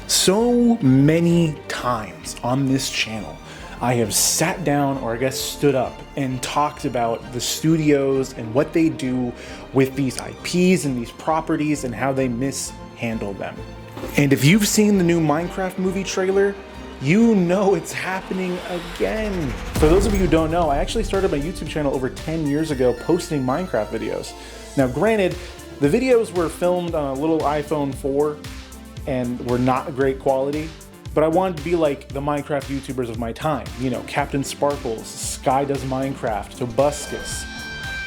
So many times on this channel, I have sat down, or I guess stood up, and talked about the studios and what they do with these IPs and these properties and how they mishandle them. And if you've seen the new Minecraft movie trailer, you know it's happening again. For those of you who don't know, I actually started my YouTube channel over 10 years ago posting Minecraft videos. Now granted, the videos were filmed on a little iPhone 4 and were not great quality, but I wanted to be like the Minecraft YouTubers of my time. You know, Captain Sparkles, Sky Does Minecraft, Tobuscus.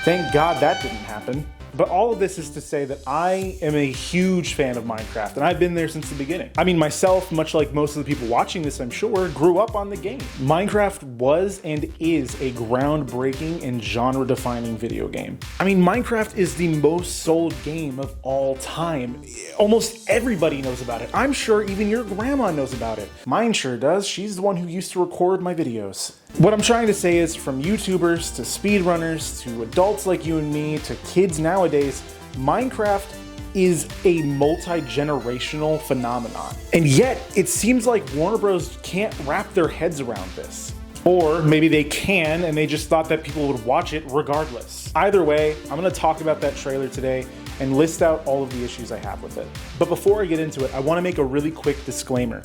Thank God that didn't happen. But all of this is to say that I am a huge fan of Minecraft, and I've been there since the beginning. I mean, myself, much like most of the people watching this, I'm sure, grew up on the game. Minecraft was and is a groundbreaking and genre-defining video game. I mean, Minecraft is the most sold game of all time. Almost everybody knows about it. I'm sure even your grandma knows about it. Mine sure does. She's the one who used to record my videos. What I'm trying to say is, from YouTubers to speedrunners to adults like you and me to kids nowadays, Minecraft is a multi-generational phenomenon. And yet, it seems like Warner Bros. Can't wrap their heads around this. Or maybe they can, and they just thought that people would watch it regardless. Either way, I'm gonna talk about that trailer today and list out all of the issues I have with it. But before I get into it, I wanna make a really quick disclaimer.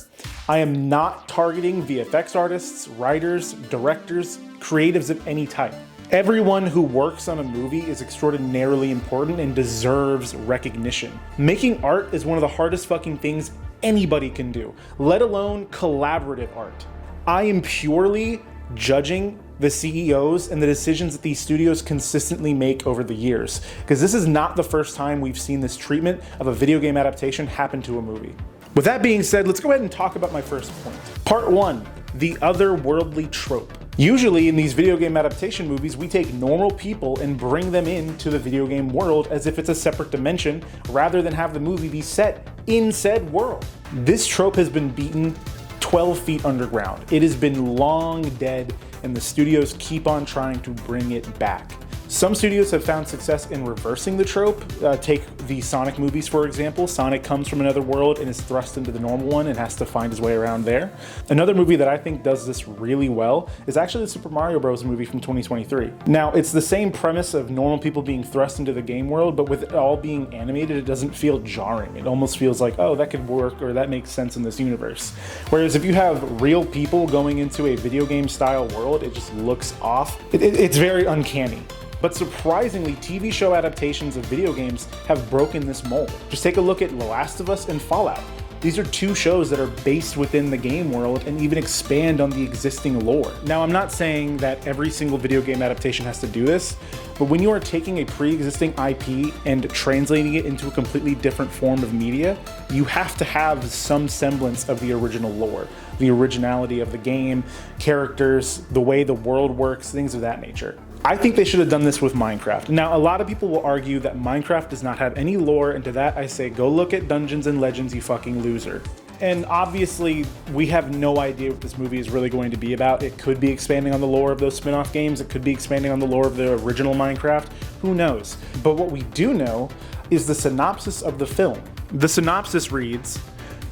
I am not targeting VFX artists, writers, directors, creatives of any type. Everyone who works on a movie is extraordinarily important and deserves recognition. Making art is one of the hardest fucking things anybody can do, let alone collaborative art. I am purely judging the CEOs and the decisions that these studios consistently make over the years, because this is not the first time we've seen this treatment of a video game adaptation happen to a movie. With that being said, let's go ahead and talk about my first point. Part 1, the otherworldly trope. Usually in these video game adaptation movies, we take normal people and bring them into the video game world as if it's a separate dimension, rather than have the movie be set in said world. This trope has been beaten 12 feet underground. It has been long dead, and the studios keep on trying to bring it back. Some studios have found success in reversing the trope. Take the Sonic movies, for example. Sonic comes from another world and is thrust into the normal one and has to find his way around there. Another movie that I think does this really well is actually the Super Mario Bros. Movie from 2023. Now, it's the same premise of normal people being thrust into the game world, but with it all being animated, it doesn't feel jarring. It almost feels like, oh, that could work, or that makes sense in this universe. Whereas if you have real people going into a video game style world, it just looks off. It's very uncanny. But surprisingly, TV show adaptations of video games have broken this mold. Just take a look at The Last of Us and Fallout. These are two shows that are based within the game world and even expand on the existing lore. Now, I'm not saying that every single video game adaptation has to do this, but when you are taking a pre-existing IP and translating it into a completely different form of media, you have to have some semblance of the original lore, the originality of the game, characters, the way the world works, things of that nature. I think they should have done this with Minecraft. Now, a lot of people will argue that Minecraft does not have any lore, and to that I say, go look at Dungeons and Legends, you fucking loser. And obviously, we have no idea what this movie is really going to be about. It could be expanding on the lore of those spin-off games. It could be expanding on the lore of the original Minecraft. Who knows? But what we do know is the synopsis of the film. The synopsis reads,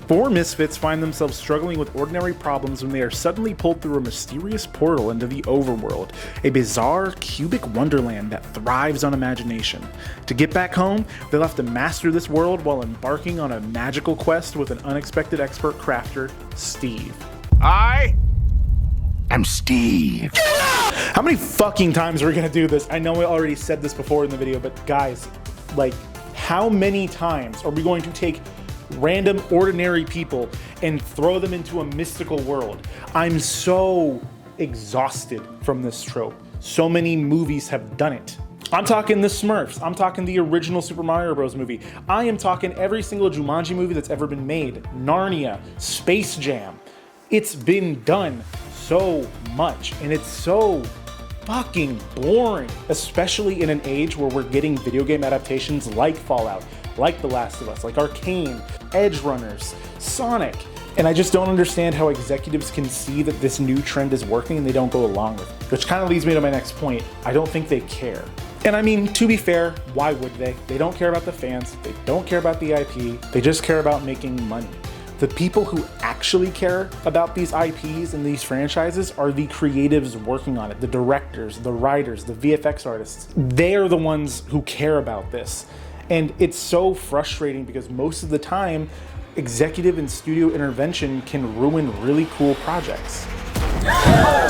4 misfits find themselves struggling with ordinary problems when they are suddenly pulled through a mysterious portal into the overworld, a bizarre, cubic wonderland that thrives on imagination. To get back home, they'll have to master this world while embarking on a magical quest with an unexpected expert crafter, Steve. I am Steve. How many fucking times are we gonna do this? I know I already said this before in the video, but guys, like, how many times are we going to take random ordinary people and throw them into a mystical world? I'm so exhausted from this trope. So many movies have done it. I'm talking the Smurfs. I'm talking the original Super Mario Bros. Movie. I am talking every single Jumanji movie that's ever been made. Narnia, Space Jam. It's been done so much, and it's so fucking boring, especially in an age where we're getting video game adaptations like Fallout, like The Last of Us, like Arcane, Edge Runners, Sonic. And I just don't understand how executives can see that this new trend is working and they don't go along with it. Which kind of leads me to my next point. I don't think they care. And I mean, to be fair, why would they? They don't care about the fans. They don't care about the IP. They just care about making money. The people who actually care about these IPs and these franchises are the creatives working on it, the directors, the writers, the VFX artists. They are the ones who care about this. And it's so frustrating because most of the time, executive and studio intervention can ruin really cool projects.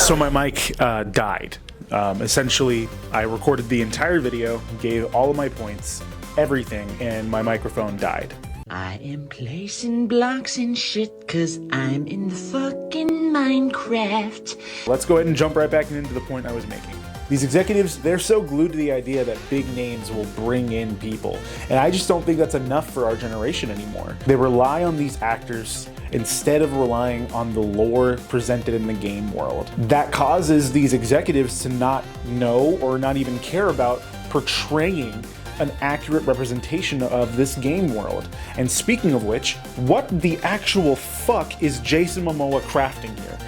So my mic died. Essentially, I recorded the entire video, gave all of my points, everything, and my microphone died. I am placing blocks and shit cause I'm in fucking Minecraft. Let's go ahead and jump right back into the point I was making. These executives, they're so glued to the idea that big names will bring in people. And I just don't think that's enough for our generation anymore. They rely on these actors instead of relying on the lore presented in the game world. That causes these executives to not know or not even care about portraying an accurate representation of this game world. And speaking of which, what the actual fuck is Jason Momoa crafting here?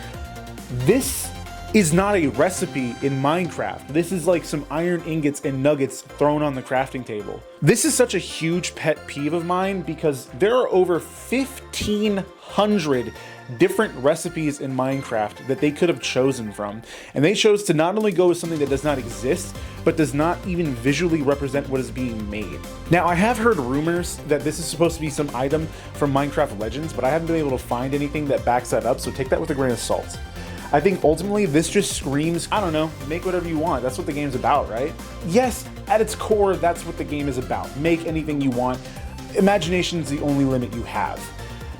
This is not a recipe in Minecraft. This is like some iron ingots and nuggets thrown on the crafting table. This is such a huge pet peeve of mine because there are over 1,500 different recipes in Minecraft that they could have chosen from. And they chose to not only go with something that does not exist, but does not even visually represent what is being made. Now, I have heard rumors that this is supposed to be some item from Minecraft Legends, but I haven't been able to find anything that backs that up, so take that with a grain of salt. I think ultimately this just screams, I don't know, make whatever you want. That's what the game's about, right? Yes, at its core, that's what the game is about. Make anything you want. Imagination's the only limit you have.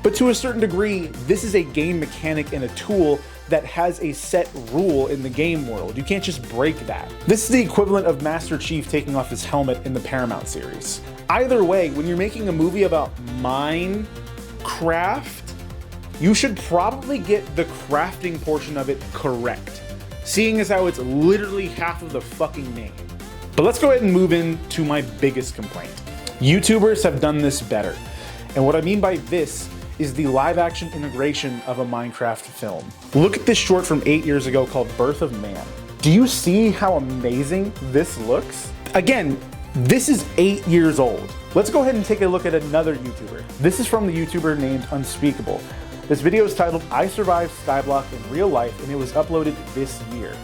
But to a certain degree, this is a game mechanic and a tool that has a set rule in the game world. You can't just break that. This is the equivalent of Master Chief taking off his helmet in the Paramount series. Either way, when you're making a movie about Minecraft, you should probably get the crafting portion of it correct, seeing as how it's literally half of the fucking name. But let's go ahead and move into my biggest complaint. YouTubers have done this better. And what I mean by this is the live action integration of a Minecraft film. Look at this short from 8 years ago called Birth of Man. Do you see how amazing this looks? Again, this is 8 years old. Let's go ahead and take a look at another YouTuber. This is from the YouTuber named Unspeakable. This video is titled I Survived Skyblock in Real Life, and it was uploaded this year.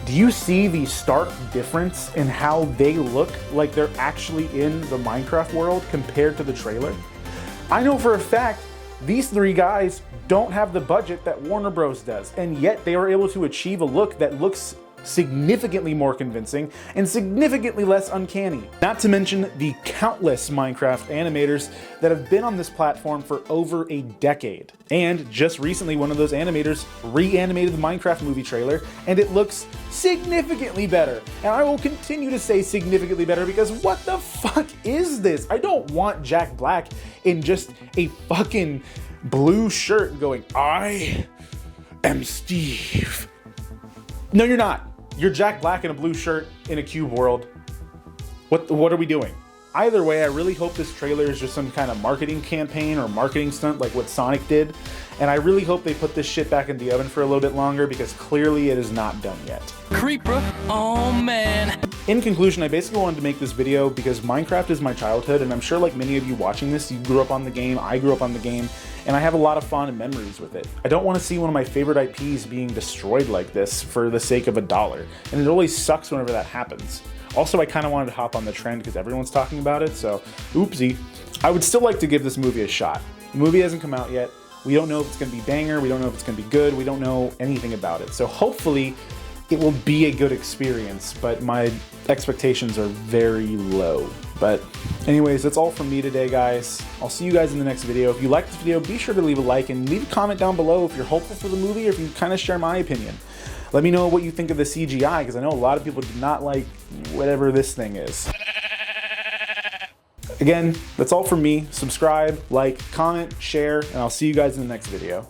Do you see the stark difference in how they look like they're actually in the Minecraft world compared to the trailer? I know for a fact these three guys don't have the budget that Warner Bros. Does, and yet they were able to achieve a look that looks significantly more convincing and significantly less uncanny. Not to mention the countless Minecraft animators that have been on this platform for over a decade. And just recently, one of those animators reanimated the Minecraft movie trailer, and it looks significantly better. And I will continue to say significantly better because what the fuck is this? I don't want Jack Black in just a fucking blue shirt going, I am Steve. No, you're not. You're Jack Black in a blue shirt in a cube world. What are we doing? Either way, I really hope this trailer is just some kind of marketing campaign or marketing stunt like what Sonic did. And I really hope they put this shit back in the oven for a little bit longer because clearly it is not done yet. Creeper, oh man. In conclusion, I basically wanted to make this video because Minecraft is my childhood, and I'm sure like many of you watching this, you grew up on the game, I grew up on the game, and I have a lot of fond memories with it. I don't want to see one of my favorite IPs being destroyed like this for the sake of $1, and it always sucks whenever that happens. Also, I kind of wanted to hop on the trend because everyone's talking about it, so oopsie. I would still like to give this movie a shot. The movie hasn't come out yet. We don't know if it's going to be banger, we don't know if it's going to be good, we don't know anything about it. So hopefully it will be a good experience, but my expectations are very low. But anyways, that's all from me today, guys. I'll see you guys in the next video. If you liked this video, be sure to leave a like and leave a comment down below if you're hopeful for the movie or if you kind of share my opinion. Let me know what you think of the CGI, because I know a lot of people do not like whatever this thing is. Again, that's all from me. Subscribe, like, comment, share, and I'll see you guys in the next video.